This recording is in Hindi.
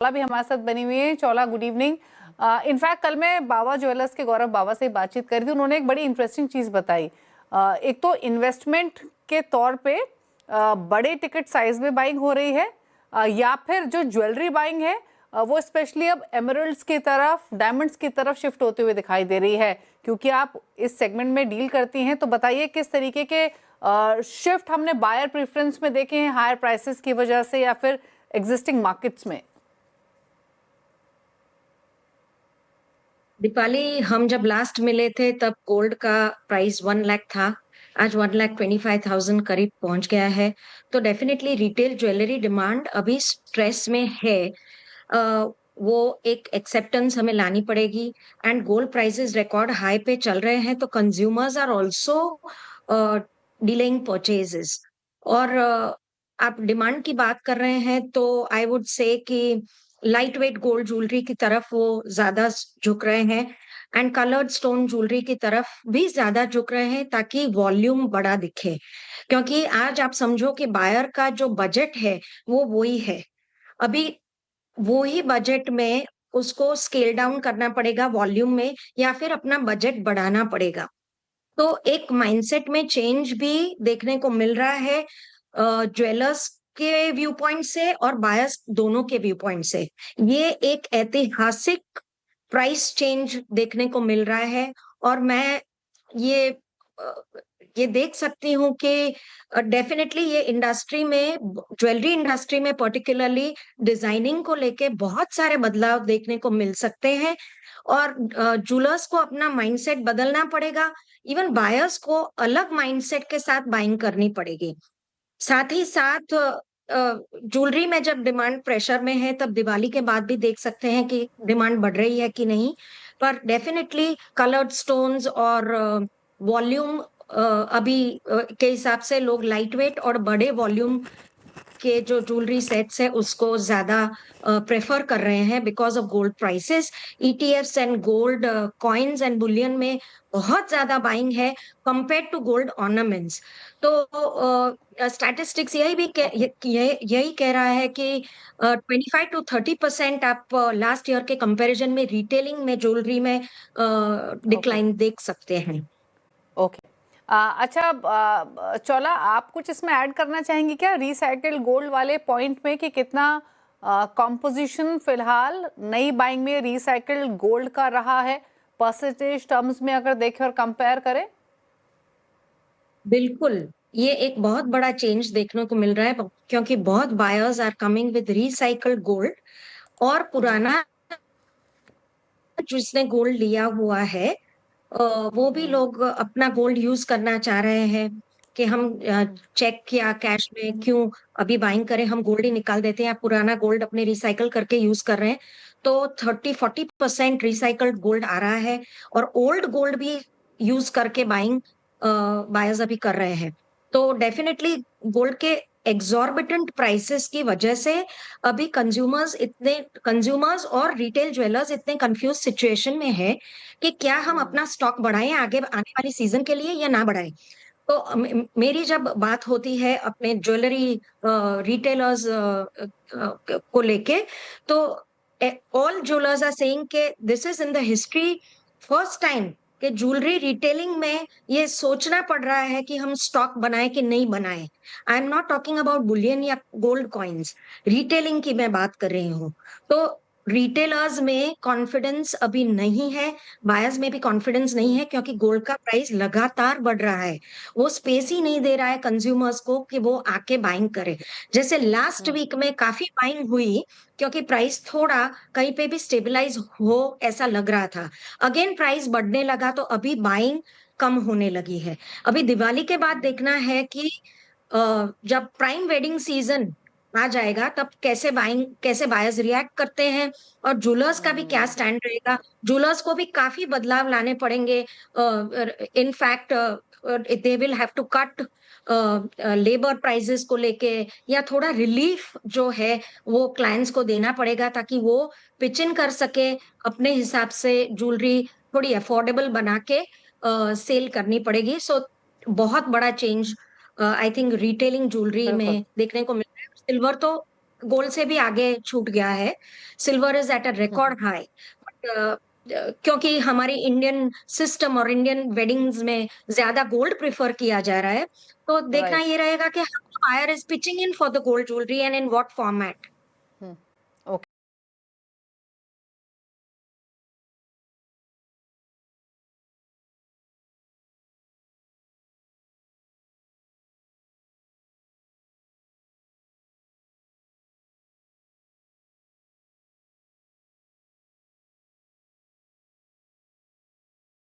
चौला भी हमारे साथ बनी हुई है। Chaula, good evening. इनफैक्ट कल मैं बाबा ज्वेलर्स के गौरव बाबा से बातचीत करी थी, उन्होंने एक बड़ी इंटरेस्टिंग चीज़ बताई। एक तो इन्वेस्टमेंट के तौर पे बड़े टिकट साइज में बाइंग हो रही है, या फिर जो ज्वेलरी बाइंग है वो स्पेशली अब एमरल्ड्स की तरफ, डायमंड्स की तरफ शिफ्ट होते हुए दिखाई दे रही है। क्योंकि आप इस सेगमेंट में डील करती हैं, तो बताइए किस तरीके के शिफ्ट हमने बायर प्रेफरेंस में देखे हैं, हायर प्राइसेस की वजह से या फिर एग्जिस्टिंग मार्केट्स में। दीपाली, हम जब लास्ट मिले थे तब गोल्ड का प्राइस 1 लाख था। आज 1,25,000 करीब पहुंच गया है। तो डेफिनेटली रिटेल ज्वेलरी डिमांड अभी स्ट्रेस में है। वो एक एक्सेप्टेंस हमें लानी पड़ेगी। And gold prices record high पे चल रहे हैं, तो consumers are also delaying purchases. और आप डिमांड की बात कर रहे हैं, तो आई वुड से कि लाइट वेट गोल्ड ज्वेलरी की तरफ वो ज्यादा झुक रहे हैं, एंड कलर्ड स्टोन ज्वेलरी की तरफ भी ज्यादा झुक रहे हैं, ताकि वॉल्यूम बड़ा दिखे। क्योंकि आज आप समझो कि बायर का जो बजट है वो वही है। अभी वो ही बजट में उसको स्केल डाउन करना पड़ेगा वॉल्यूम में, या फिर अपना बजट बढ़ाना पड़ेगा। तो एक माइंडसेट में चेंज भी देखने को मिल रहा है, ज्वेलर्स के व्यू पॉइंट से और बायर्स दोनों के व्यू पॉइंट से। ये एक ऐतिहासिक प्राइस चेंज देखने को मिल रहा है। और मैं ये अ, ये देख सकती हूँ कि डेफिनेटली ये इंडस्ट्री में, ज्वेलरी इंडस्ट्री में पर्टिकुलरली डिजाइनिंग को लेके बहुत सारे बदलाव देखने को मिल सकते हैं। और ज्वेलर्स को अपना माइंडसेट बदलना पड़ेगा। इवन बायर्स को अलग माइंडसेट के साथ बाइंग करनी पड़ेगी। साथ ही साथ ज्वेलरी में जब डिमांड प्रेशर में है, तब दिवाली के बाद भी देख सकते हैं कि डिमांड बढ़ रही है कि नहीं। पर डेफिनेटली कलर्ड स्टोन्स और वॉल्यूम, अभी के हिसाब से लोग लाइट वेट और बड़े वॉल्यूम के जो ज्वेलरी सेट्स है उसको ज्यादा प्रेफर कर रहे हैं, because of gold prices. ETFs and gold coins and Boolean में बहुत ज्यादा बाइंग है कंपेयर टू गोल्ड ऑर्नामेंट्स। तो स्टैटिस्टिक्स ओके। यही कह रहा है कि 25 to 30% आप लास्ट ईयर के कंपैरिजन में रिटेलिंग में ज्वेलरी में ओके। डिक्लाइन देख सकते हैं। ओके। अच्छा, चौला, आप कुछ इसमें ऐड करना चाहेंगे क्या रिसाइकिल्ड गोल्ड वाले पॉइंट में, कि कितना कॉम्पोजिशन फिलहाल नई बाइंग में रिसाइकिल्ड गोल्ड का रहा है, परसेंटेज टर्म्स में अगर देखें और कंपेयर करें। बिल्कुल, ये एक बहुत बड़ा चेंज देखने को मिल रहा है, क्योंकि बहुत buyers are coming with recycled gold. और पुराना जिसने गोल्ड लिया हुआ है, वो भी लोग अपना गोल्ड यूज करना चाह रहे हैं कि हम चेक या कैश में क्यों अभी बाइंग करें, हम गोल्ड ही निकाल देते हैं, पुराना गोल्ड अपने रिसाइकल करके यूज कर रहे हैं। तो 30-40% रिसाइकल्ड गोल्ड आ रहा है, और ओल्ड गोल्ड भी यूज करके बाइंग बायर्स अभी कर रहे हैं। तो डेफिनेटली गोल्ड के एग्जॉर्बिटेंट प्राइसेस की वजह से अभी कंज्यूमर्स और रिटेल ज्वेलर्स इतने कंफ्यूज सिचुएशन में है कि क्या हम अपना स्टॉक बढ़ाएं आगे आने वाली सीजन के लिए या ना बढ़ाएं। तो मेरी जब बात होती है अपने ज्वेलरी रिटेलर्स को लेके, तो ऑल ज्वेलर्स आर सेइंग के this is in the history first time कि ज्वेलरी रिटेलिंग में ये सोचना पड़ रहा है कि हम स्टॉक बनाए कि नहीं बनाए। I am not talking about Boolean या गोल्ड कॉइन्स, रिटेलिंग की मैं बात कर रही हूँ। तो रिटेलर्स में कॉन्फिडेंस अभी नहीं है, बायर्स में भी कॉन्फिडेंस नहीं है, क्योंकि गोल्ड का प्राइस लगातार बढ़ रहा है। वो स्पेस ही नहीं दे रहा है कंज्यूमर्स को कि वो आके बाइंग करे। जैसे लास्ट वीक में काफी बाइंग हुई, क्योंकि प्राइस थोड़ा कहीं पे भी स्टेबलाइज हो ऐसा लग रहा था। अगेन प्राइस बढ़ने लगा, तो अभी बाइंग कम होने लगी है। अभी दिवाली के बाद देखना है कि जब प्राइम वेडिंग सीजन आ जाएगा, तब कैसे बायर्स रिएक्ट करते हैं, और जूलर्स का भी क्या स्टैंड रहेगा। जूलर्स को भी काफी बदलाव लाने पड़ेंगे। In fact they will have to cut labour prices को लेके, या थोड़ा रिलीफ जो है वो क्लाइंट्स को देना पड़ेगा, ताकि वो पिच इन कर सके, अपने हिसाब से ज्वेलरी थोड़ी अफोर्डेबल बना के सेल करनी पड़ेगी। सो बहुत बड़ा change I think retailing jewellery बिल्कुल। में देखने को मिल रहा है। सिल्वर तो गोल्ड से भी आगे छूट गया है। Silver is at a record high. But क्योंकि हमारी इंडियन सिस्टम और इंडियन वेडिंग्स में ज्यादा गोल्ड प्रेफर किया जा रहा है, तो देखना राइट। ये रहेगा कि how the buyer is pitching in for the gold jewellery and in what format.